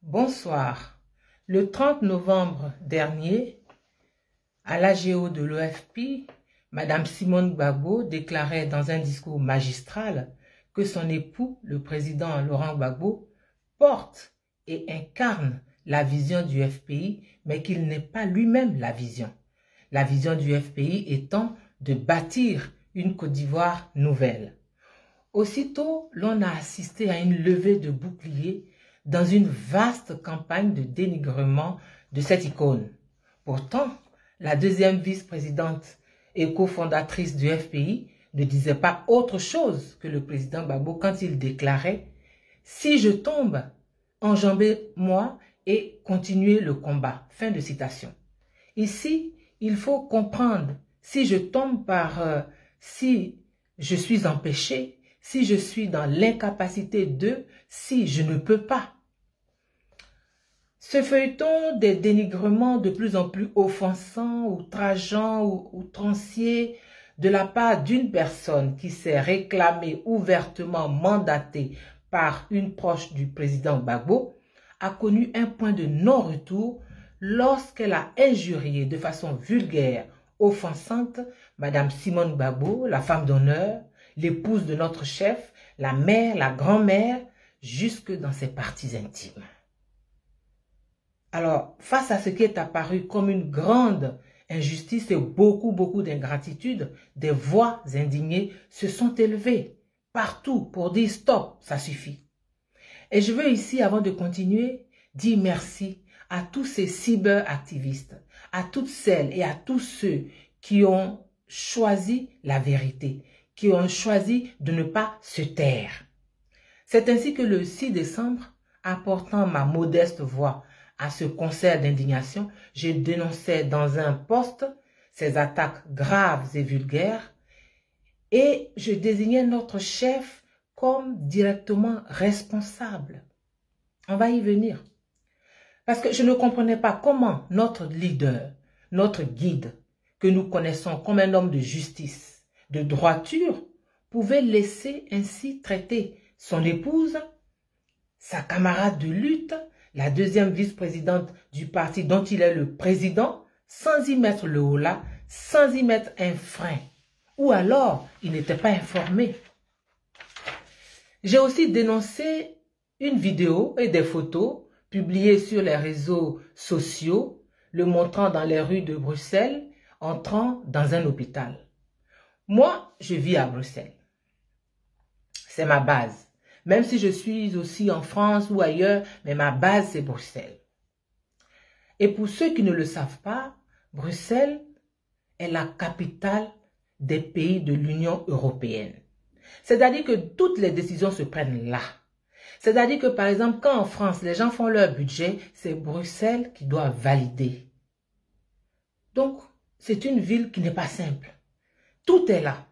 Bonsoir. Le 30 novembre dernier, à l'AGO de l'OFP, Mme Simone Gbagbo déclarait dans un discours magistral que son époux, le président Laurent Gbagbo, porte et incarne la vision du FPI, mais qu'il n'est pas lui-même la vision. La vision du FPI étant de bâtir une Côte d'Ivoire nouvelle. Aussitôt, l'on a assisté à une levée de boucliers dans une vaste campagne de dénigrement de cette icône. Pourtant, la deuxième vice-présidente et cofondatrice du FPI ne disait pas autre chose que le président Gbagbo quand il déclarait « Si je tombe, enjambez-moi et continuez le combat ». Fin de citation. Ici, il faut comprendre, si je tombe si je suis empêché, si je suis dans l'incapacité de, si je ne peux pas. Ce feuilleton des dénigrements de plus en plus offensants, outrageants ou outranciers de la part d'une personne qui s'est réclamée ouvertement mandatée par une proche du président Gbagbo a connu un point de non-retour lorsqu'elle a injurié de façon vulgaire, offensante, Mme Simone Gbagbo, la femme d'honneur, l'épouse de notre chef, la mère, la grand-mère, jusque dans ses parties intimes. Alors, face à ce qui est apparu comme une grande injustice et beaucoup d'ingratitude, des voix indignées se sont élevées partout pour dire stop, ça suffit. Et je veux ici, avant de continuer, dire merci à tous ces cyberactivistes, à toutes celles et à tous ceux qui ont choisi la vérité, qui ont choisi de ne pas se taire. C'est ainsi que le 6 décembre, apportant ma modeste voix à ce concert d'indignation, je dénonçais dans un post ces attaques graves et vulgaires et je désignais notre chef comme directement responsable. On va y venir. Parce que je ne comprenais pas comment notre leader, notre guide, que nous connaissons comme un homme de justice, de droiture, pouvait laisser ainsi traiter son épouse, sa camarade de lutte, la deuxième vice-présidente du parti dont il est le président, sans y mettre le holà, sans y mettre un frein. Ou alors, il n'était pas informé. J'ai aussi dénoncé une vidéo et des photos publiées sur les réseaux sociaux, le montrant dans les rues de Bruxelles, entrant dans un hôpital. Moi, je vis à Bruxelles. C'est ma base. Même si je suis aussi en France ou ailleurs, mais ma base, c'est Bruxelles. Et pour ceux qui ne le savent pas, Bruxelles est la capitale des pays de l'Union européenne. C'est-à-dire que toutes les décisions se prennent là. C'est-à-dire que, par exemple, quand en France, les gens font leur budget, c'est Bruxelles qui doit valider. Donc, c'est une ville qui n'est pas simple. Tout est là.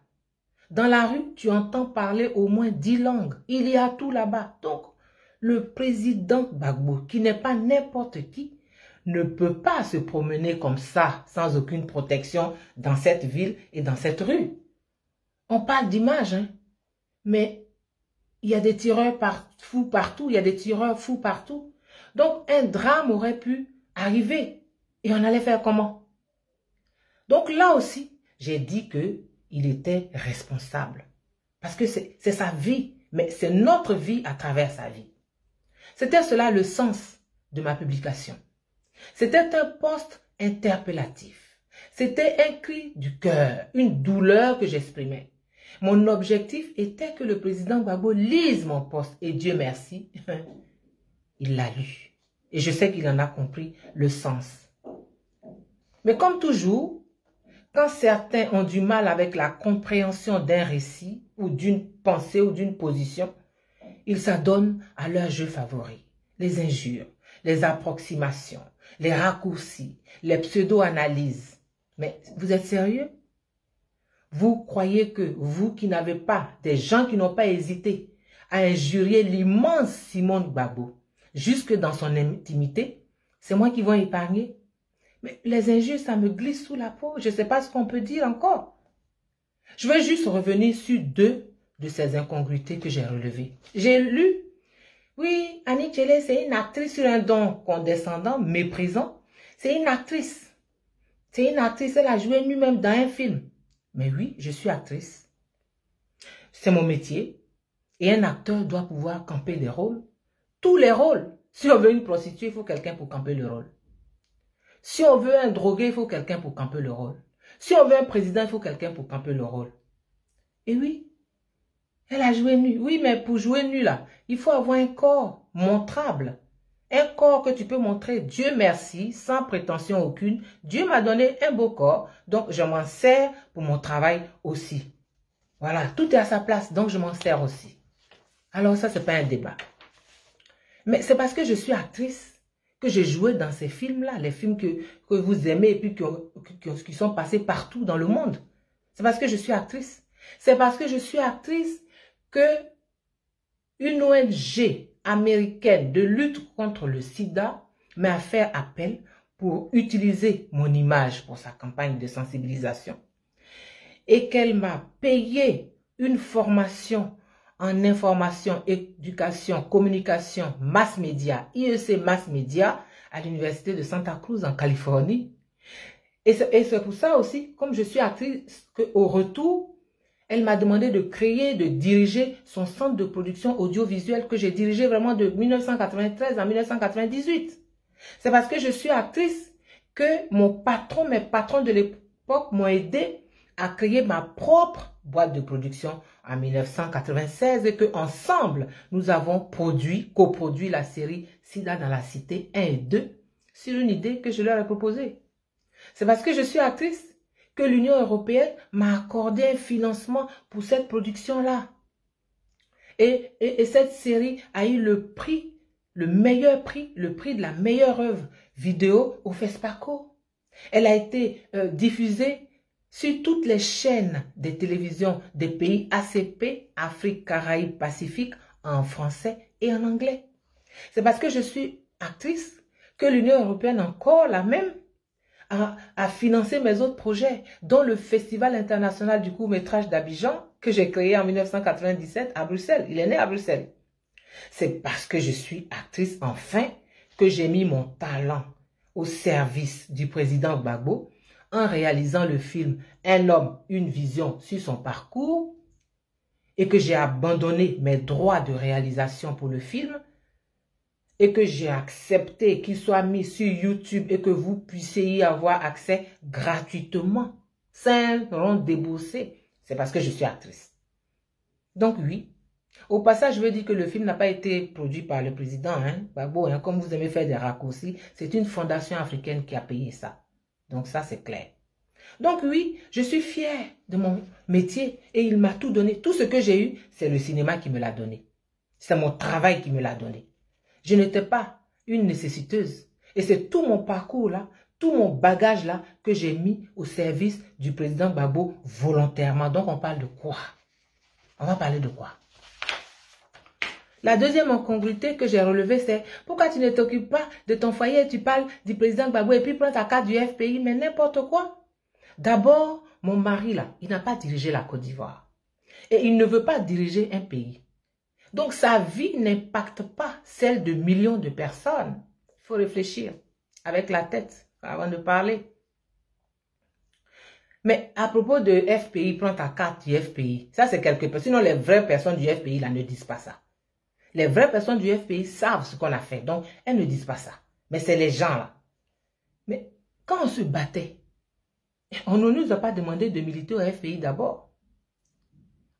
Dans la rue, tu entends parler au moins 10 langues. Il y a tout là-bas. Donc, le président Gbagbo, qui n'est pas n'importe qui, ne peut pas se promener comme ça, sans aucune protection, dans cette ville et dans cette rue. On parle d'image, hein? Mais il y a des tireurs fous partout, il y a des tireurs fous partout. Donc, un drame aurait pu arriver. Et on allait faire comment? Donc là aussi, j'ai dit qu'il était responsable. Parce que c'est sa vie, mais c'est notre vie à travers sa vie. C'était cela le sens de ma publication. C'était un post interpellatif. C'était un cri du cœur, une douleur que j'exprimais. Mon objectif était que le président Gbagbo lise mon post et Dieu merci, il l'a lu. Et je sais qu'il en a compris le sens. Mais comme toujours, quand certains ont du mal avec la compréhension d'un récit ou d'une pensée ou d'une position, ils s'adonnent à leur jeu favori, les injures, les approximations, les raccourcis, les pseudo-analyses. Mais vous êtes sérieux? Vous croyez que vous qui n'avez pas, des gens qui n'ont pas hésité à injurier l'immense Simone Gbagbo, jusque dans son intimité, c'est moi qui vais épargner? Mais les injures, ça me glisse sous la peau. Je ne sais pas ce qu'on peut dire encore. Je vais juste revenir sur deux de ces incongruités que j'ai relevées. J'ai lu Oui, Annie Tchele, c'est une actrice sur un don condescendant, méprisant. C'est une actrice. C'est une actrice, elle a joué nue-même dans un film. Mais oui, je suis actrice. C'est mon métier. Et un acteur doit pouvoir camper des rôles. Tous les rôles. Si on veut une prostituée, il faut quelqu'un pour camper le rôle. Si on veut un drogué, il faut quelqu'un pour camper le rôle. Si on veut un président, il faut quelqu'un pour camper le rôle. Et oui, elle a joué nue. Oui, mais pour jouer nue, là, il faut avoir un corps montrable. Un corps que tu peux montrer. Dieu merci, sans prétention aucune. Dieu m'a donné un beau corps, donc je m'en sers pour mon travail aussi. Voilà, tout est à sa place, donc je m'en sers aussi. Alors ça, c'est pas un débat. Mais c'est parce que je suis actrice que j'ai joué dans ces films-là, les films que vous aimez et puis qui sont passés partout dans le monde. C'est parce que je suis actrice. C'est parce que je suis actrice que une ONG américaine de lutte contre le sida m'a fait appel pour utiliser mon image pour sa campagne de sensibilisation. Et qu'elle m'a payé une formation en information, éducation, communication, mass média, IEC Mass Média, à l'université de Santa Cruz en Californie. Et c'est pour ça aussi, comme je suis actrice, qu'au retour, elle m'a demandé de créer, de diriger son centre de production audiovisuelle que j'ai dirigé vraiment de 1993 à 1998. C'est parce que je suis actrice que mes patrons de l'époque m'ont aidé à créer ma propre boîte de production en 1996 et que ensemble nous avons coproduit la série Sida dans la Cité 1 et 2 sur une idée que je leur ai proposée. C'est parce que je suis actrice que l'Union européenne m'a accordé un financement pour cette production-là. Et cette série a eu le prix, le prix de la meilleure œuvre vidéo au FESPACO. Elle a été diffusée sur toutes les chaînes de télévision des pays ACP, Afrique, Caraïbes, Pacifique, en français et en anglais. C'est parce que je suis actrice que l'Union européenne, encore la même, a financé mes autres projets, dont le Festival international du court-métrage d'Abidjan, que j'ai créé en 1997 à Bruxelles. Il est né à Bruxelles. C'est parce que je suis actrice, enfin, que j'ai mis mon talent au service du président Gbagbo, en réalisant le film « Un homme, une vision » sur son parcours et que j'ai abandonné mes droits de réalisation pour le film et que j'ai accepté qu'il soit mis sur YouTube et que vous puissiez y avoir accès gratuitement, sans rien débourser. C'est parce que je suis actrice. Donc oui, au passage, je veux dire que le film n'a pas été produit par le président, Gbagbo, comme vous aimez faire des raccourcis, c'est une fondation africaine qui a payé ça. Donc ça, c'est clair. Donc oui, je suis fière de mon métier et il m'a tout donné. Tout ce que j'ai eu, c'est le cinéma qui me l'a donné. C'est mon travail qui me l'a donné. Je n'étais pas une nécessiteuse. Et c'est tout mon parcours là, tout mon bagage là que j'ai mis au service du président Gbagbo volontairement. Donc on parle de quoi? On va parler de quoi? La deuxième incongruité que j'ai relevée, c'est pourquoi tu ne t'occupes pas de ton foyer, tu parles du président Gbagbo et puis prends ta carte du FPI, mais n'importe quoi. D'abord, mon mari là, il n'a pas dirigé la Côte d'Ivoire. Et il ne veut pas diriger un pays. Donc sa vie n'impacte pas celle de millions de personnes. Il faut réfléchir avec la tête avant de parler. Mais à propos de FPI, prends ta carte du FPI. Ça c'est quelque chose. Sinon les vraies personnes du FPI là ne disent pas ça. Les vraies personnes du FPI savent ce qu'on a fait. Donc, elles ne disent pas ça. Mais c'est les gens là. Mais quand on se battait, on ne nous a pas demandé de militer au FPI d'abord.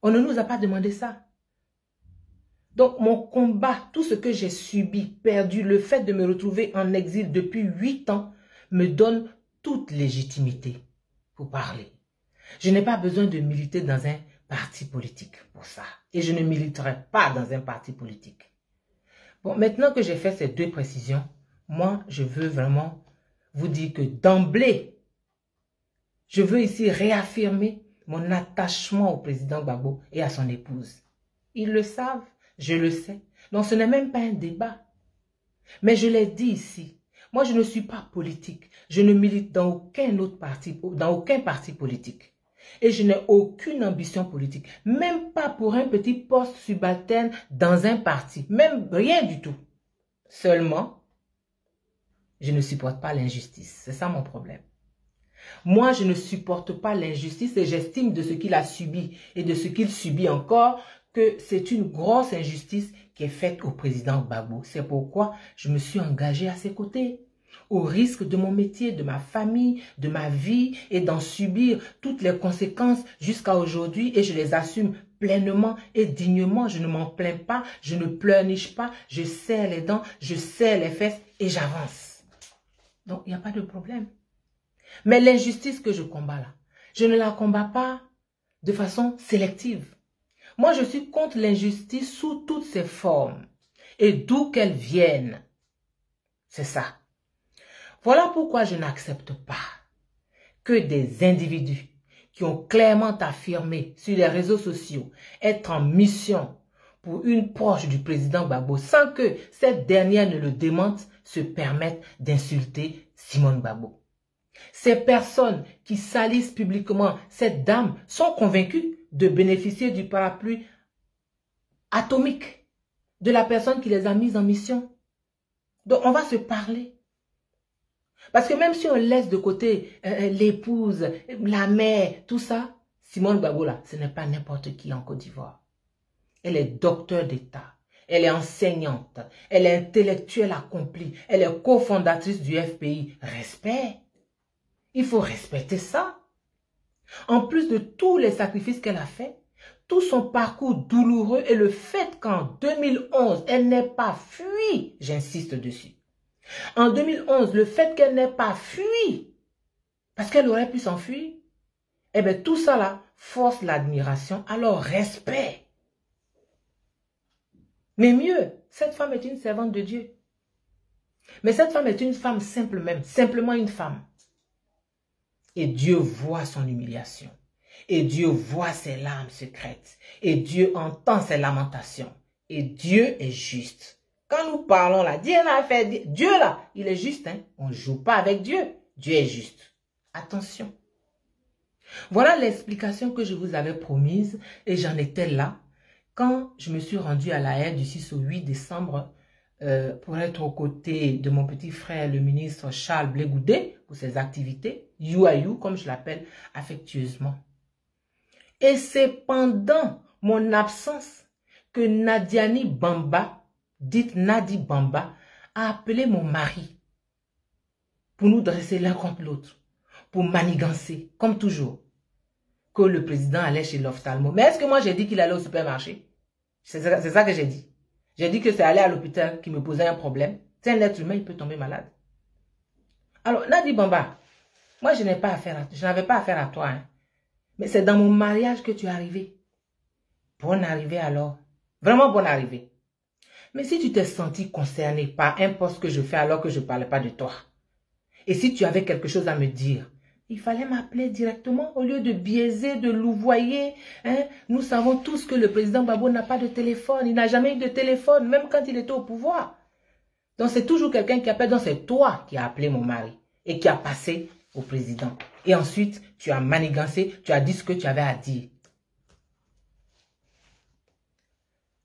On ne nous a pas demandé ça. Donc, mon combat, tout ce que j'ai subi, perdu, le fait de me retrouver en exil depuis 8 ans, me donne toute légitimité pour parler. Je n'ai pas besoin de militer dans un parti politique pour ça. Et je ne militerai pas dans un parti politique. Bon, maintenant que j'ai fait ces deux précisions, moi, je veux vraiment vous dire que d'emblée, je veux ici réaffirmer mon attachement au président Gbagbo et à son épouse. Ils le savent, je le sais. Donc, ce n'est même pas un débat. Mais je l'ai dit ici. Moi, je ne suis pas politique. Je ne milite dans aucun autre parti, dans aucun parti politique. Et je n'ai aucune ambition politique. Même pas pour un petit poste subalterne dans un parti. Même rien du tout. Seulement, je ne supporte pas l'injustice. C'est ça mon problème. Moi, je ne supporte pas l'injustice et j'estime de ce qu'il a subi et de ce qu'il subit encore que c'est une grosse injustice qui est faite au président Gbagbo. C'est pourquoi je me suis engagée à ses côtés, au risque de mon métier, de ma famille, de ma vie et d'en subir toutes les conséquences jusqu'à aujourd'hui et je les assume pleinement et dignement. Je ne m'en plains pas, je ne pleurniche pas, je serre les dents, je serre les fesses et j'avance. Donc, il n'y a pas de problème. Mais l'injustice que je combats là, je ne la combats pas de façon sélective. Moi, je suis contre l'injustice sous toutes ses formes et d'où qu'elle vienne. C'est ça. Voilà pourquoi je n'accepte pas que des individus qui ont clairement affirmé sur les réseaux sociaux être en mission pour une proche du président Gbagbo sans que cette dernière ne le démente se permettent d'insulter Simone Gbagbo. Ces personnes qui salissent publiquement cette dame sont convaincues de bénéficier du parapluie atomique de la personne qui les a mises en mission. Donc, on va se parler. Parce que même si on laisse de côté l'épouse, la mère, tout ça, Simone Gbagbo, là, ce n'est pas n'importe qui en Côte d'Ivoire. Elle est docteur d'État. Elle est enseignante. Elle est intellectuelle accomplie. Elle est cofondatrice du FPI. Respect. Il faut respecter ça. En plus de tous les sacrifices qu'elle a faits, tout son parcours douloureux et le fait qu'en 2011, elle n'ait pas fui, j'insiste dessus. En 2011, le fait qu'elle n'ait pas fui, parce qu'elle aurait pu s'enfuir, eh bien tout ça là force l'admiration, alors respect. Mais mieux, cette femme est une servante de Dieu. Mais cette femme est une femme simple même, simplement une femme. Et Dieu voit son humiliation. Et Dieu voit ses larmes secrètes. Et Dieu entend ses lamentations. Et Dieu est juste. Quand nous parlons là, Dieu n'a fait, Dieu là, il est juste. Hein? On ne joue pas avec Dieu. Dieu est juste. Attention. Voilà l'explication que je vous avais promise. Et j'en étais là quand je me suis rendue à La Haye du 6 au 8 décembre pour être aux côtés de mon petit frère, le ministre Charles Blé Goudé, pour ses activités, You, comme je l'appelle affectueusement. Et c'est pendant mon absence que Nadiani Bamba, dite Nadi Bamba, a appelé mon mari pour nous dresser l'un contre l'autre, pour manigancer, comme toujours, que le président allait chez l'ophtalmo. Mais est-ce que moi j'ai dit qu'il allait au supermarché? C'est ça que j'ai dit. J'ai dit que c'est aller à l'hôpital qui me posait un problème. C'est un être humain, il peut tomber malade. Alors, Nadi Bamba, moi je n'avais pas affaire à toi. Hein. Mais c'est dans mon mariage que tu es arrivé. Bonne arrivée alors. Vraiment bonne arrivée. Mais si tu t'es senti concerné par un poste que je fais alors que je ne parlais pas de toi, et si tu avais quelque chose à me dire, il fallait m'appeler directement au lieu de biaiser, de louvoyer. Hein? Nous savons tous que le président Gbagbo n'a pas de téléphone. Il n'a jamais eu de téléphone, même quand il était au pouvoir. Donc c'est toujours quelqu'un qui appelle. Donc c'est toi qui as appelé mon mari et qui a passé au président. Et ensuite, tu as manigancé, tu as dit ce que tu avais à dire.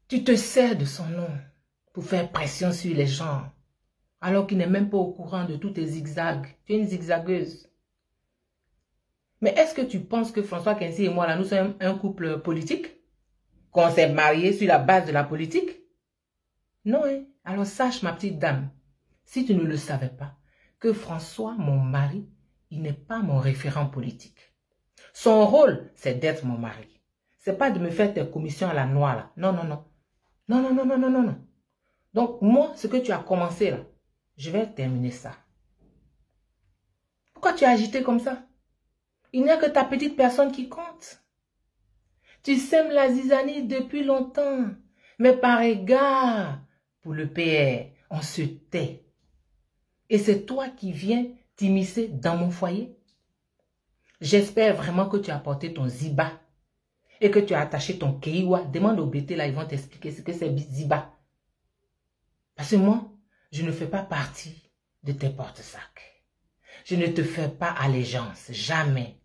Tu te sers de son nom pour faire pression sur les gens, alors qu'il n'est même pas au courant de tous tes zigzags. Tu es une zigzagueuse. Mais est-ce que tu penses que François Kensi et moi, là, nous sommes un couple politique? Qu'on s'est mariés sur la base de la politique? Non, hein? Alors sache, ma petite dame, si tu ne le savais pas, que François, mon mari, il n'est pas mon référent politique. Son rôle, c'est d'être mon mari. C'est pas de me faire tes commissions à la noix, là. Non, non, non. Non, non, non, non, non, non, non. Donc, moi, ce que tu as commencé, là, je vais terminer ça. Pourquoi tu as agité comme ça? Il n'y a que ta petite personne qui compte. Tu sèmes la zizanie depuis longtemps. Mais par égard pour le PR, on se tait. Et c'est toi qui viens t'immiscer dans mon foyer. J'espère vraiment que tu as porté ton ziba et que tu as attaché ton keiwa. Demande au BT là, ils vont t'expliquer ce que c'est ziba. Parce que moi, je ne fais pas partie de tes porte-sacs. Je ne te fais pas allégeance, jamais.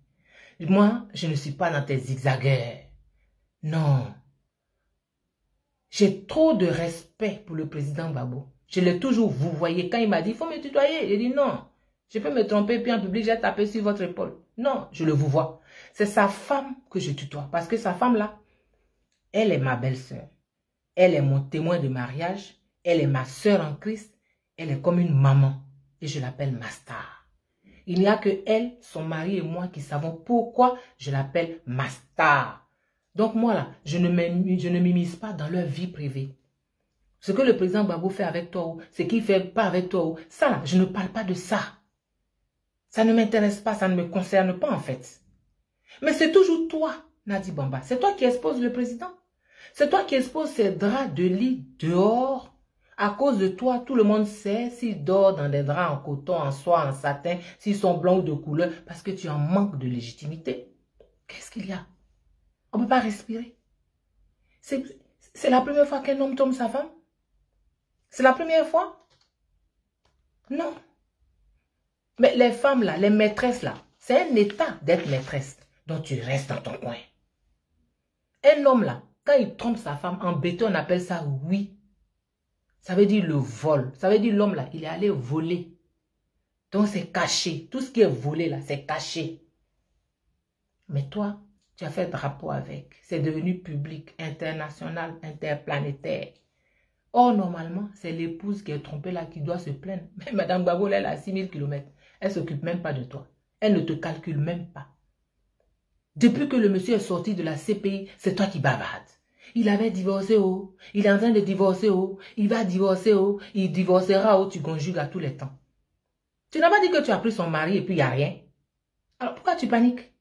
Moi, je ne suis pas dans tes zigzagueurs. Non. J'ai trop de respect pour le président Gbagbo. Je l'ai toujours vouvoyé. Quand il m'a dit, il faut me tutoyer. J'ai dit non. Je peux me tromper, puis en public, j'ai tapé sur votre épaule. Non, je le vouvoie. C'est sa femme que je tutoie. Parce que sa femme-là, elle est ma belle-sœur. Elle est mon témoin de mariage. Elle est ma sœur en Christ. Elle est comme une maman. Et je l'appelle ma star. Il n'y a que elle, son mari et moi qui savons pourquoi je l'appelle ma star. Donc moi là, je ne m'immisce pas dans leur vie privée. Ce que le président Gbagbo fait avec toi, ce qu'il ne fait pas avec toi, ça là, je ne parle pas de ça. Ça ne m'intéresse pas, ça ne me concerne pas en fait. Mais c'est toujours toi, Nadi Bamba. C'est toi qui exposes le président. C'est toi qui exposes ses draps de lit dehors. À cause de toi, tout le monde sait s'il dort dans des draps en coton, en soie, en satin, s'ils sont blancs ou de couleur, parce que tu en manques de légitimité. Qu'est-ce qu'il y a? On ne peut pas respirer. C'est la première fois qu'un homme tombe sa femme? C'est la première fois? Non. Mais les femmes là, les maîtresses là, c'est un état d'être maîtresse. Donc tu restes dans ton coin. Un homme là, quand il trompe sa femme, en béton on appelle ça oui. Ça veut dire le vol. Ça veut dire l'homme là, il est allé voler. Donc c'est caché. Tout ce qui est volé là, c'est caché. Mais toi, tu as fait drapeau avec. C'est devenu public, international, interplanétaire. Or, normalement, c'est l'épouse qui est trompée là qui doit se plaindre. Mais Madame Gbagbo, elle a 6000 km. Elle ne s'occupe même pas de toi. Elle ne te calcule même pas. Depuis que le monsieur est sorti de la CPI, c'est toi qui bavardes. Il avait divorcé, oh. Il est en train de divorcer, oh. Il va divorcer, oh. Il divorcera, oh. Tu conjugues à tous les temps. Tu n'as pas dit que tu as pris son mari et puis il n'y a rien. Alors, pourquoi tu paniques?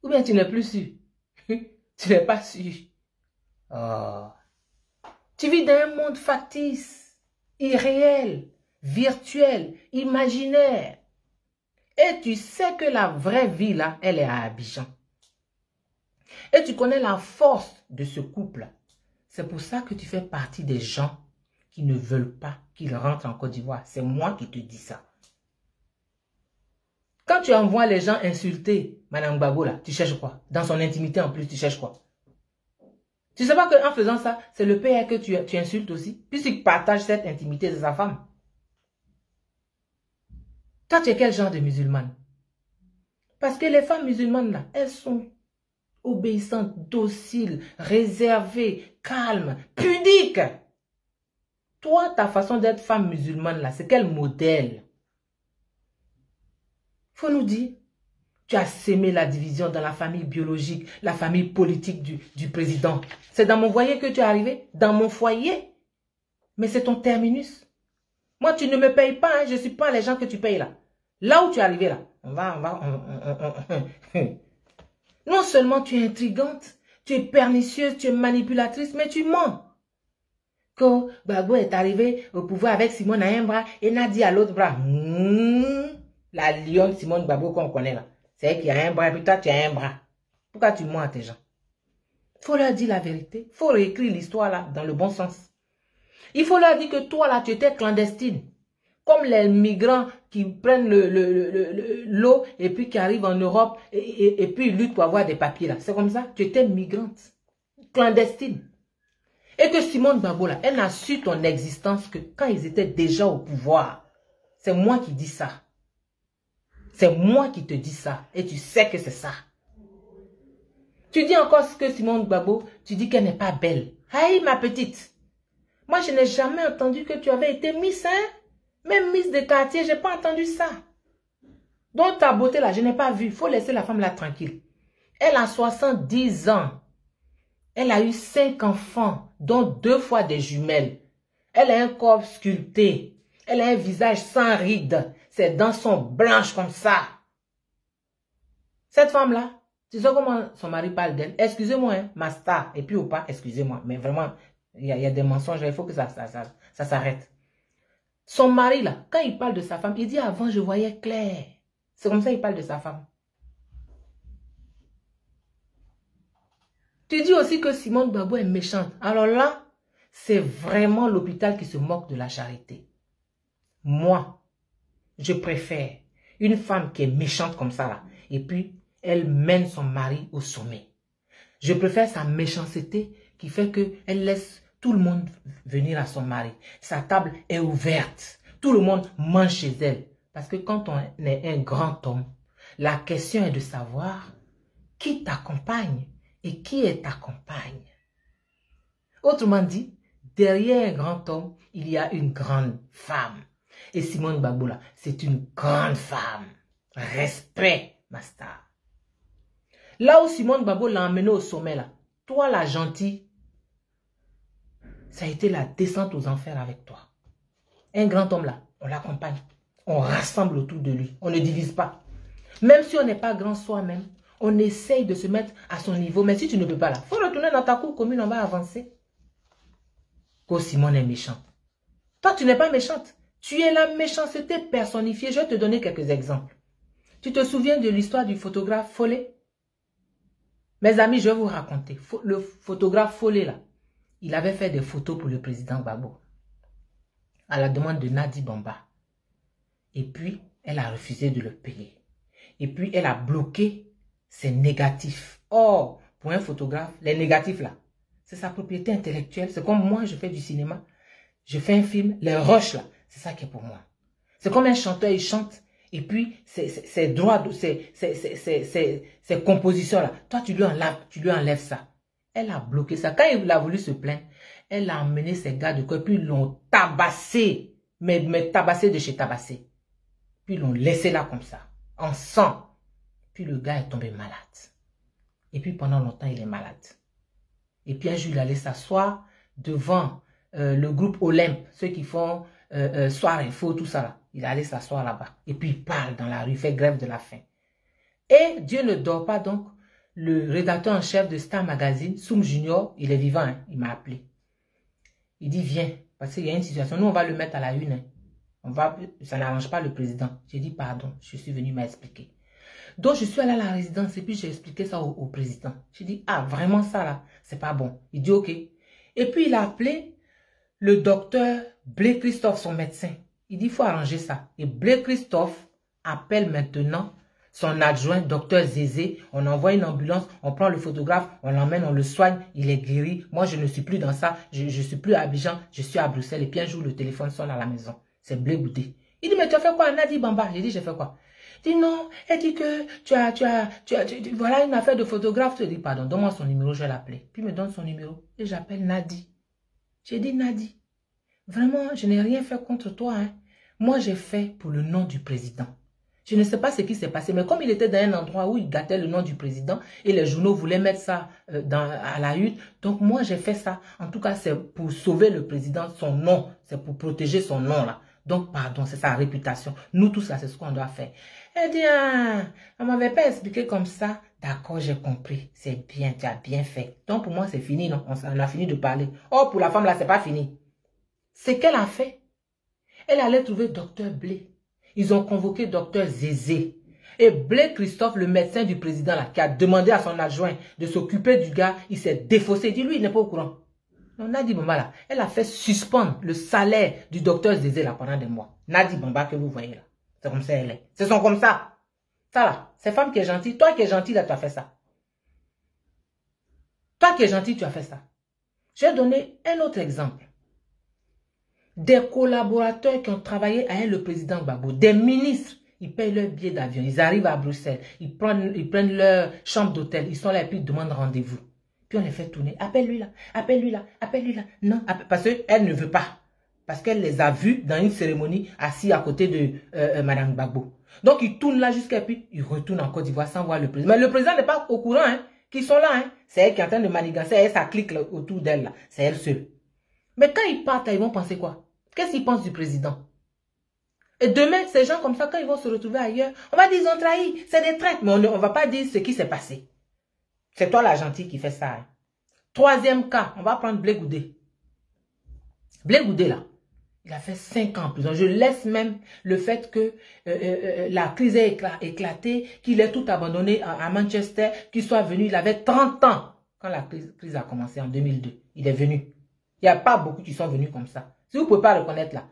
Ou bien tu n'es plus sûr? Tu n'es pas sûr. Oh. Tu vis dans un monde factice, irréel, virtuel, imaginaire. Et tu sais que la vraie vie, là, elle est à Abidjan. Et tu connais la force de ce couple. C'est pour ça que tu fais partie des gens qui ne veulent pas qu'il rentre en Côte d'Ivoire. C'est moi qui te dis ça. Quand tu envoies les gens insulter Madame Gbagbo, là, tu cherches quoi? Dans son intimité en plus, tu cherches quoi? Tu ne sais pas qu'en faisant ça, c'est le père que tu insultes aussi, puisqu'il partage cette intimité de sa femme. Toi, tu es quel genre de musulmane? Parce que les femmes musulmanes, là, elles sont obéissantes, dociles, réservées, calmes, pudiques. Toi, ta façon d'être femme musulmane, là, c'est quel modèle? Faut nous dire. Tu as sémé la division dans la famille biologique, la famille politique du président. C'est dans mon foyer que tu es arrivé? Dans mon foyer? Mais c'est ton terminus. Moi, tu ne me payes pas, hein, je ne suis pas les gens que tu payes là. Là où tu es arrivé là, non seulement tu es intrigante, tu es pernicieuse, tu es manipulatrice, mais tu mens. Quand Gbagbo est arrivé au pouvoir avec Simone à un bras et Nadi à l'autre bras. La lionne Simone Gbagbo qu'on connaît là. C'est elle qui a un bras et puis toi tu as un bras. Pourquoi tu mens à tes gens? Il faut leur dire la vérité. Il faut réécrire l'histoire là dans le bon sens. Il faut leur dire que toi là tu étais clandestine. Comme les migrants qui prennent l'eau et puis qui arrivent en Europe et puis ils luttent pour avoir des papiers là. C'est comme ça. Tu étais migrante. Clandestine. Et que Simone Gbagbo là, elle n'a su ton existence que quand ils étaient déjà au pouvoir. C'est moi qui dis ça. C'est moi qui te dis ça. Et tu sais que c'est ça. Tu dis encore ce que Simone Gbagbo, tu dis qu'elle n'est pas belle. Aïe, ma petite. Moi, je n'ai jamais entendu que tu avais été Miss, hein? Même Miss de quartier, je n'ai pas entendu ça. Donc, ta beauté là, je n'ai pas vu. Il faut laisser la femme là tranquille. Elle a 70 ans. Elle a eu 5 enfants, dont 2 fois des jumelles. Elle a un corps sculpté. Elle a un visage sans rides. Ses dents sont blanches comme ça. Cette femme-là, tu sais comment son mari parle d'elle? Excusez-moi, hein, ma star. Et puis ou pas, excusez-moi. Mais vraiment, il y a des mensonges. Il faut que ça s'arrête. Son mari, là, quand il parle de sa femme, il dit avant, je voyais clair. C'est comme ça qu'il parle de sa femme. Tu dis aussi que Simone Gbagbo est méchante. Alors là, c'est vraiment l'hôpital qui se moque de la charité. Moi, je préfère une femme qui est méchante comme ça là. Et puis, elle mène son mari au sommet. Je préfère sa méchanceté qui fait qu'elle laisse tout le monde venir à son mari. Sa table est ouverte. Tout le monde mange chez elle. Parce que quand on est un grand homme, la question est de savoir qui t'accompagne et qui est ta compagne. Autrement dit, derrière un grand homme, il y a une grande femme. Et Simone Gbagbo, là, c'est une grande femme. Respect, ma star. Là où Simone Gbagbo l'a emmené au sommet, là, toi, la gentille, ça a été la descente aux enfers avec toi. Un grand homme, là, on l'accompagne. On rassemble autour de lui. On ne divise pas. Même si on n'est pas grand soi-même, on essaye de se mettre à son niveau. Mais si tu ne peux pas, là, il faut retourner dans ta cour commune, on va avancer. Que Simone est méchante. Toi, tu n'es pas méchante. Tu es la méchanceté personnifiée. Je vais te donner quelques exemples. Tu te souviens de l'histoire du photographe Follet? Mes amis, je vais vous raconter. Le photographe Follet, là, il avait fait des photos pour le président Gbagbo, à la demande de Nadi Bamba. Et puis, elle a refusé de le payer. Et puis, elle a bloqué ses négatifs. Or, pour un photographe, les négatifs, là, c'est sa propriété intellectuelle. C'est comme moi, je fais du cinéma. Je fais un film, les rushs, là, c'est ça qui est pour moi. C'est comme un chanteur, il chante. Et puis, ses droits, ses compositions, là, toi, tu lui enlèves ça. Elle a bloqué ça. Quand il a voulu se plaindre, elle a emmené ses gars de corps, puis ils l'ont tabassé. Mais tabassé de chez tabassé. Puis ils l'ont laissé là comme ça, en sang. Puis le gars est tombé malade. Et puis pendant longtemps, il est malade. Et puis un jour, il allait s'asseoir devant le groupe Olympe, ceux qui font Soir Info, tout ça là. Il allait s'asseoir là-bas. Et puis il parle dans la rue, il fait grève de la faim. Et Dieu ne dort pas donc. Le rédacteur en chef de Star Magazine, Soum Junior, il est vivant, hein, il m'a appelé. Il dit, viens, parce qu'il y a une situation, nous on va le mettre à la une. Hein. Ça n'arrange pas le président. J'ai dit, pardon, je suis venu m'expliquer. Donc je suis allé à la résidence et puis j'ai expliqué ça au président. J'ai dit, ah vraiment ça là, c'est pas bon. Il dit, ok. Et puis il a appelé le docteur Blé Christophe, son médecin. Il dit, il faut arranger ça. Et Blé Christophe appelle maintenant son adjoint, docteur Zézé. On envoie une ambulance, on prend le photographe, on l'emmène, on le soigne, il est guéri. Moi, je ne suis plus dans ça. Je ne suis plus à Abidjan, je suis à Bruxelles. Et puis un jour, le téléphone sonne à la maison. C'est Blé Goudé. Il dit, mais tu as fait quoi, Nadi Bamba? J'ai dit, j'ai fait quoi? Il dit, non, elle dit que voilà une affaire de photographe. Je dis, pardon, donne-moi son numéro, je vais l'appeler. Puis il me donne son numéro et j'appelle Nadi. J'ai dit, Nadi, vraiment, je n'ai rien fait contre toi. Hein. Moi, j'ai fait pour le nom du président. Je ne sais pas ce qui s'est passé, mais comme il était dans un endroit où il gâtait le nom du président et les journaux voulaient mettre ça à la une, donc moi j'ai fait ça. En tout cas, c'est pour sauver le président, son nom, c'est pour protéger son nom là. Donc pardon, c'est sa réputation. Nous tous là, c'est ce qu'on doit faire. Elle dit, ah, on ne m'avait pas expliqué comme ça. D'accord, j'ai compris. C'est bien, tu as bien fait. Donc pour moi, c'est fini, non? On a fini de parler. Oh, pour la femme là, c'est pas fini. C'est qu'elle a fait. Elle allait trouver docteur Blé. Ils ont convoqué docteur Zézé. Et Blé Christophe, le médecin du président, là, qui a demandé à son adjoint de s'occuper du gars, il s'est défaussé. Il dit, lui, il n'est pas au courant. Nadi Bamba, là, elle a fait suspendre le salaire du docteur Zézé là, pendant des mois. Nadi Bamba que vous voyez là. C'est comme ça elle est. Ce sont comme ça. Ça là, cette femme qui est gentille. Toi qui es gentil, là, tu as fait ça. Toi qui es gentil, tu as fait ça. Je vais donner un autre exemple. Des collaborateurs qui ont travaillé avec le président Gbagbo, des ministres, ils payent leur billet d'avion, ils arrivent à Bruxelles, ils prennent leur chambre d'hôtel, ils sont là et puis ils demandent rendez-vous. Puis on les fait tourner, appelle-lui là, appelle-lui là, appelle-lui là. Non, parce qu'elle ne veut pas. Parce qu'elle les a vus dans une cérémonie assis à côté de Madame Gbagbo. Donc ils tournent là jusqu'à puis ils retournent en Côte d'Ivoire sans voir le président. Mais le président n'est pas au courant hein, qu'ils sont là. Hein. C'est elle qui est en train de manigancer, elle, ça clique là, autour d'elle là. C'est elle seule. Mais quand ils partent, ils vont penser quoi? Qu'est-ce qu'ils pensent du président? Et demain, ces gens comme ça, quand ils vont se retrouver ailleurs, on va dire ils ont trahi, c'est des traîtres. Mais on ne va pas dire ce qui s'est passé. C'est toi la gentille qui fait ça. Hein. Troisième cas, on va prendre Blé Goudé. Blé Goudé là, il a fait 5 ans en prison. Je laisse même le fait que la crise ait éclaté, qu'il ait tout abandonné à Manchester, qu'il soit venu, il avait 30 ans quand la crise a commencé en 2002. Il est venu. Il n'y a pas beaucoup qui sont venus comme ça. Si vous ne pouvez pas reconnaître là,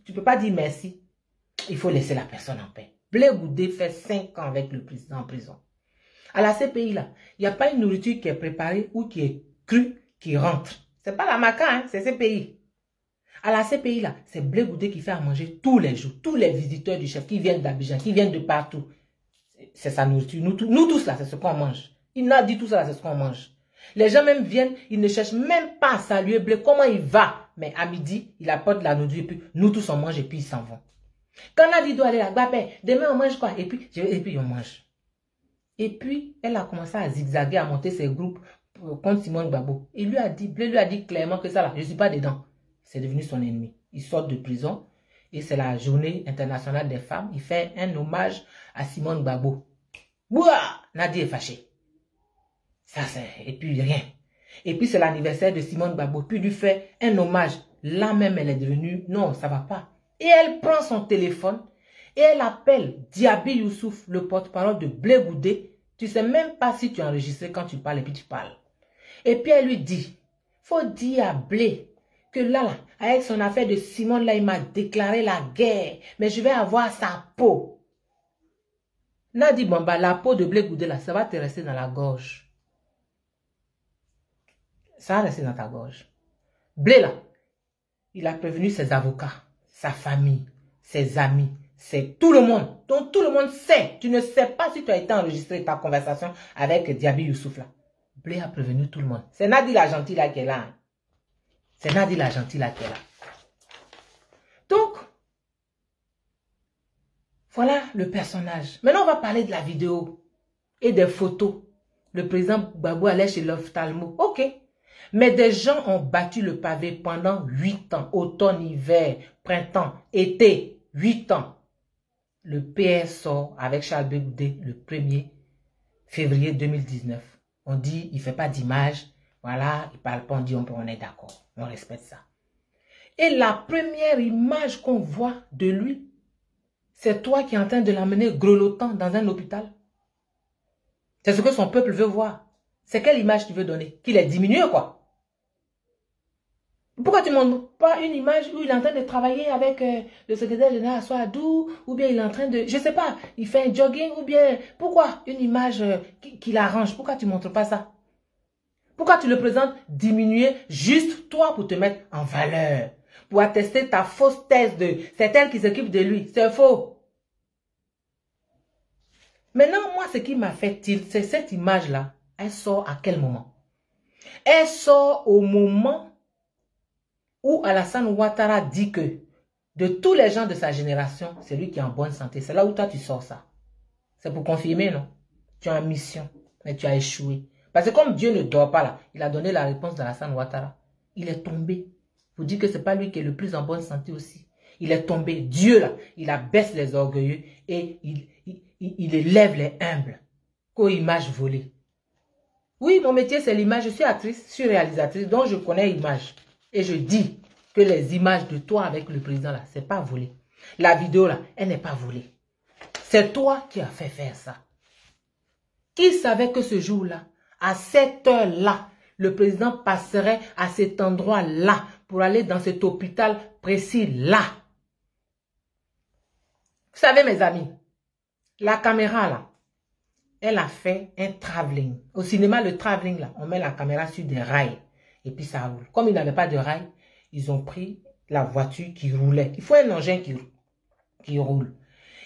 tu ne peux pas dire merci. Il faut laisser la personne en paix. Blé Goudé fait 5 ans avec le président en prison. À la CPI, là, il n'y a pas une nourriture qui est préparée ou qui est crue qui rentre. Ce n'est pas la Maca, hein, c'est CPI. À la CPI, là, c'est Blé Goudé qui fait à manger tous les jours. Tous les visiteurs du chef qui viennent d'Abidjan, qui viennent de partout. C'est sa nourriture. Nous tous, là, c'est ce qu'on mange. Il a dit tout ça, c'est ce qu'on mange. Les gens même viennent, ils ne cherchent même pas à saluer Blé. Comment il va? Mais à midi, il apporte la nourriture et puis nous tous, on mange et puis ils s'en vont. Quand on a dit doit aller là, demain on mange quoi? Et puis on mange. Et puis, elle a commencé à zigzaguer, à monter ses groupes contre Simone Gbagbo. Il lui a dit, Blé lui a dit clairement que ça là, je ne suis pas dedans. C'est devenu son ennemi. Il sort de prison et c'est la journée internationale des femmes. Il fait un hommage à Simone Gbagbo. Bouah! Nadia est fâchée. Ça c'est, et puis rien. Et puis c'est l'anniversaire de Simone Gbagbo. Puis il lui fait un hommage. Là même elle est devenue, non ça va pas. Et elle prend son téléphone et elle appelle Diaby Youssouf, le porte-parole de Blé Goudé. Tu sais même pas si tu es enregistré quand tu parles et puis tu parles. Et puis elle lui dit, faut dire à Blé que là, avec son affaire de Simone, là, il m'a déclaré la guerre. Mais je vais avoir sa peau. Nadi Bamba, la peau de Blé Goudé, là, ça va te rester dans la gorge. Ça va rester dans ta gorge. Blé, là, il a prévenu ses avocats, sa famille, ses amis, c'est tout le monde. Donc tout le monde sait. Tu ne sais pas si tu as été enregistré ta conversation avec Diaby Youssouf, là. Blé a prévenu tout le monde. C'est Nadi la gentille, là, qui est là. Hein. C'est Nadi la gentille là qui est là. Donc, voilà le personnage. Maintenant, on va parler de la vidéo et des photos. Le président Gbagbo allait chez l'ophtalmo. Ok. Mais des gens ont battu le pavé pendant 8 ans. Automne, hiver, printemps, été. 8 ans. Le PS sort avec Charles Blé Goudé le 1er février 2019. On dit, il ne fait pas d'image. Voilà, il ne parle pas, on dit, on est d'accord. On respecte ça. Et la première image qu'on voit de lui, c'est toi qui es en train de l'emmener grelottant dans un hôpital. C'est ce que son peuple veut voir. C'est quelle image tu veux donner? Qu'il est diminué, quoi. Pourquoi tu ne montres pas une image où il est en train de travailler avec le secrétaire général Assoadou, ou bien il est en train de, je ne sais pas, il fait un jogging, ou bien, pourquoi une image qui l'arrange? Pourquoi tu ne montres pas ça? Pourquoi tu le présentes diminué juste toi pour te mettre en valeur? Pour attester ta fausse thèse de c'est elle qui s'occupe de lui. C'est faux. Maintenant, moi, ce qui m'a fait tilt, c'est cette image-là. Elle sort à quel moment? Elle sort au moment où Alassane Ouattara dit que de tous les gens de sa génération, c'est lui qui est en bonne santé. C'est là où toi, tu sors ça. C'est pour confirmer, non? Tu es en mission, mais tu as échoué. Parce que comme Dieu ne dort pas là, il a donné la réponse d'Alassane Ouattara. Il est tombé. Vous dites que ce n'est pas lui qui est le plus en bonne santé aussi. Il est tombé. Dieu là, il abaisse les orgueilleux et il élève les humbles. Qu'aux images volées. Oui, mon métier c'est l'image. Je suis actrice, je suis réalisatrice, donc je connais l'image. Et je dis que les images de toi avec le président là, c'est pas volé. La vidéo là, elle n'est pas volée. C'est toi qui as fait faire ça. Qui savait que ce jour-là, à cette heure-là, le président passerait à cet endroit-là pour aller dans cet hôpital précis-là? Vous savez, mes amis, la caméra, là, elle a fait un travelling. Au cinéma, le travelling, là, on met la caméra sur des rails et puis ça roule. Comme il n'avait pas de rails, ils ont pris la voiture qui roulait. Il faut un engin qui roule.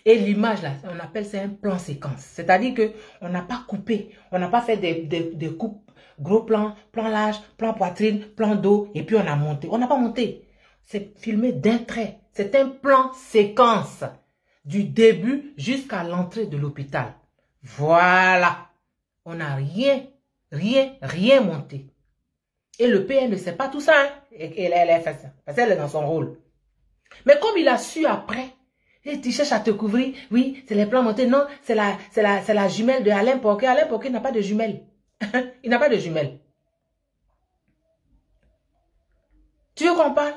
Et l'image, là, on appelle ça un plan séquence. C'est-à-dire qu'on n'a pas coupé, on n'a pas fait des coupes, gros plan, plan large, plan poitrine, plan dos, et puis on a monté. On n'a pas monté. C'est filmé d'un trait. C'est un plan séquence. Du début jusqu'à l'entrée de l'hôpital. Voilà. On n'a rien monté. Et le PM ne sait pas tout ça. Hein? Et elle a fait ça. Parce qu'elle est dans son rôle. Mais comme il a su après, et tu cherches à te couvrir. Oui, c'est les plans montés. Non, c'est la jumelle de Alain Porquet. Alain Porquet n'a pas de jumelle. Il n'a pas de jumelle. Tu veux qu'on parle?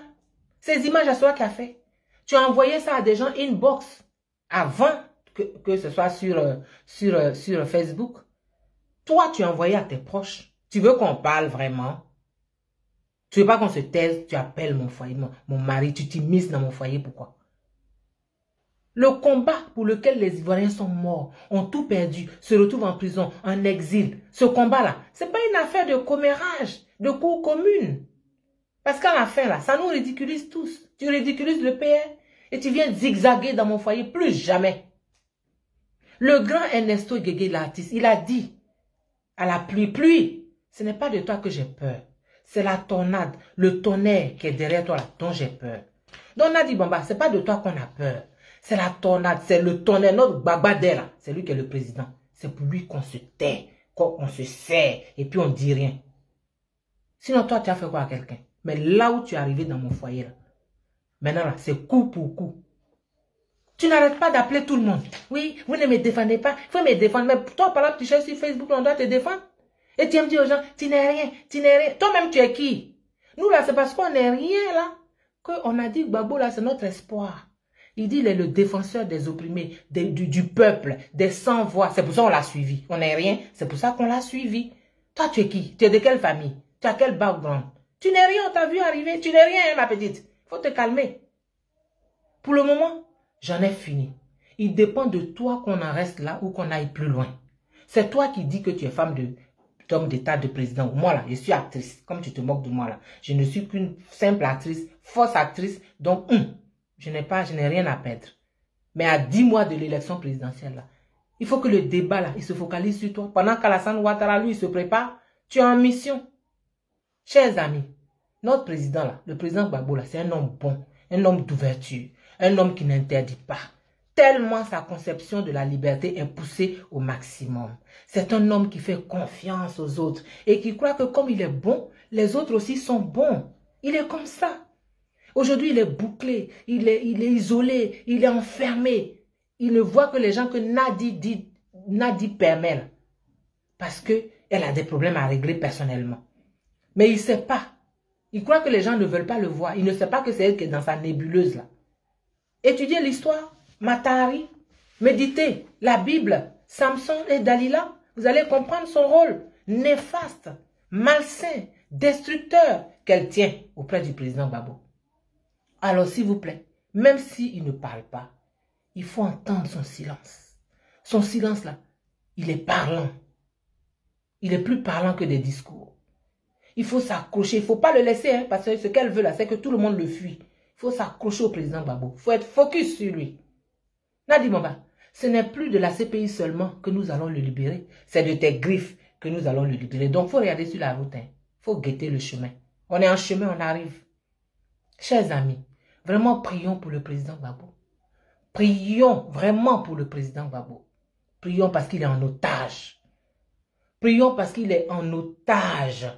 Ces images à soi qu'il a fait. Tu as envoyé ça à des gens inbox avant que ce soit sur Facebook. Toi, tu as envoyé à tes proches. Tu veux qu'on parle vraiment? Tu veux pas qu'on se taise? Tu appelles mon foyer, mon mari. Tu t'immisces dans mon foyer. Pourquoi? Le combat pour lequel les Ivoiriens sont morts, ont tout perdu, se retrouvent en prison, en exil. Ce combat-là, ce n'est pas une affaire de commérage, de cour commune. Parce qu'à la fin, là, ça nous ridiculise tous. Tu ridiculises le PR et tu viens zigzaguer dans mon foyer, plus jamais. Le grand Ernesto Guégué, l'artiste, il a dit à la pluie, ce n'est pas de toi que j'ai peur. C'est la tornade, le tonnerre qui est derrière toi là, dont j'ai peur. Donc on a dit, Bamba, ce n'est pas de toi qu'on a peur. C'est la tornade, c'est le tonnerre, notre babadé là. C'est lui qui est le président. C'est pour lui qu'on se tait, qu'on se sert et puis on ne dit rien. Sinon toi, tu as fait quoi à quelqu'un? Mais là où tu es arrivé dans mon foyer là, maintenant là, c'est coup pour coup. Tu n'arrêtes pas d'appeler tout le monde. Oui, vous ne me défendez pas. Il faut me défendre. Mais toi, par là, tu cherches sur Facebook, on doit te défendre. Et tu aimes dire aux gens, tu n'es rien, tu n'es rien. Toi-même, tu es qui? Nous, là, c'est parce qu'on n'est rien, là, qu'on a dit que Gbagbo, là, c'est notre espoir. Il dit, il est le défenseur des opprimés, du peuple, des sans-voix. C'est pour ça qu'on l'a suivi. On n'est rien, c'est pour ça qu'on l'a suivi. Toi, tu es qui? Tu es de quelle famille? Tu as quel background? Tu n'es rien, on t'a vu arriver. Tu n'es rien, hein, ma petite. Il faut te calmer. Pour le moment, j'en ai fini. Il dépend de toi qu'on en reste là ou qu'on aille plus loin. C'est toi qui dis que tu es femme d'homme d'État, de président. Moi là, je suis actrice. Comme tu te moques de moi là. Je ne suis qu'une simple actrice, fausse actrice. Donc, je n'ai rien à perdre. Mais à 10 mois de l'élection présidentielle là, il faut que le débat là, il se focalise sur toi. Pendant qu'Alassane Ouattara, lui, il se prépare, tu es en mission. Chers amis, notre président là, le président Gbagbo là, c'est un homme bon, un homme d'ouverture. Un homme qui n'interdit pas. Tellement sa conception de la liberté est poussée au maximum. C'est un homme qui fait confiance aux autres et qui croit que comme il est bon, les autres aussi sont bons. Il est comme ça. Aujourd'hui, il est bouclé, il est isolé, il est enfermé. Il ne voit que les gens que Nadi permet. Là, parce qu'elle a des problèmes à régler personnellement. Mais il ne sait pas. Il croit que les gens ne veulent pas le voir. Il ne sait pas que c'est elle qui est dans sa nébuleuse là. Étudiez l'histoire, Matahari, méditez la Bible, Samson et Dalila. Vous allez comprendre son rôle néfaste, malsain, destructeur qu'elle tient auprès du président Gbagbo. Alors s'il vous plaît, même s'il ne parle pas, il faut entendre son silence. Son silence là, il est parlant. Il est plus parlant que des discours. Il faut s'accrocher, il ne faut pas le laisser, hein, parce que ce qu'elle veut là, c'est que tout le monde le fuit. Il faut s'accrocher au président Gbagbo. Il faut être focus sur lui. Nadi Bamba, ce n'est plus de la CPI seulement que nous allons le libérer. C'est de tes griffes que nous allons le libérer. Donc, il faut regarder sur la route. Il faut guetter le chemin. On est en chemin, on arrive. Chers amis, vraiment prions pour le président Gbagbo. Prions vraiment pour le président Gbagbo. Prions parce qu'il est en otage. Prions parce qu'il est en otage.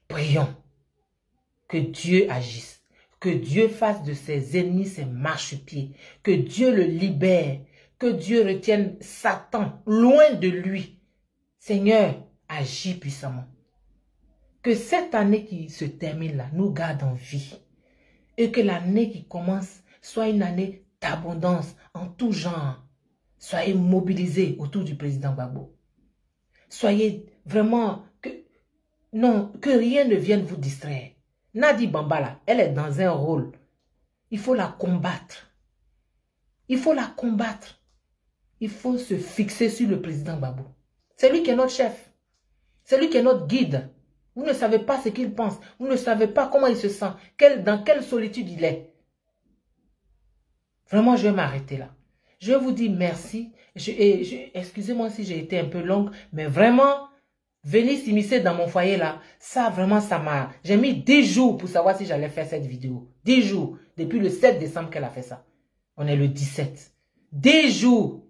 Prions que Dieu agisse. Que Dieu fasse de ses ennemis ses marchepieds. Que Dieu le libère. Que Dieu retienne Satan loin de lui. Seigneur, agis puissamment. Que cette année qui se termine là nous garde en vie. Et que l'année qui commence soit une année d'abondance en tout genre. Soyez mobilisés autour du président Gbagbo. Soyez vraiment... que rien ne vienne vous distraire. Nadi Bamba là, elle est dans un rôle. Il faut la combattre. Il faut la combattre. Il faut se fixer sur le président Gbagbo. C'est lui qui est notre chef. C'est lui qui est notre guide. Vous ne savez pas ce qu'il pense. Vous ne savez pas comment il se sent. Dans quelle solitude il est. Vraiment, je vais m'arrêter là. Je vous dis merci. Excusez-moi si j'ai été un peu longue, mais vraiment... Venir s'immiscer dans mon foyer là, ça vraiment ça m'a... J'ai mis 10 jours pour savoir si j'allais faire cette vidéo. 10 jours. Depuis le 7 décembre qu'elle a fait ça. On est le 17. 10 jours.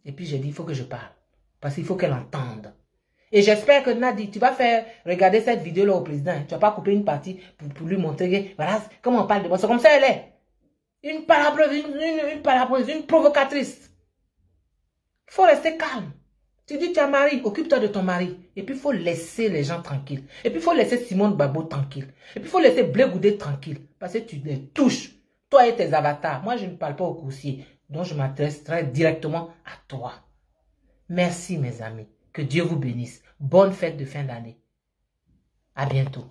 Et puis j'ai dit, il faut que je parle. Parce qu'il faut qu'elle entende. Et j'espère que Nadi, tu vas faire regarder cette vidéo là au président. Tu vas pas couper une partie pour lui montrer, voilà comment on parle de moi. C'est comme ça elle est. Une parabreuse, une provocatrice. Il faut rester calme. Tu dis, tu as mari, occupe-toi de ton mari. Et puis, il faut laisser les gens tranquilles. Et puis, il faut laisser Simone Gbagbo tranquille. Et puis, il faut laisser Blé Goudé tranquille. Parce que tu les touches. Toi et tes avatars. Moi, je ne parle pas aux coursiers. Donc, je m'adresse très directement à toi. Merci, mes amis. Que Dieu vous bénisse. Bonne fête de fin d'année. À bientôt.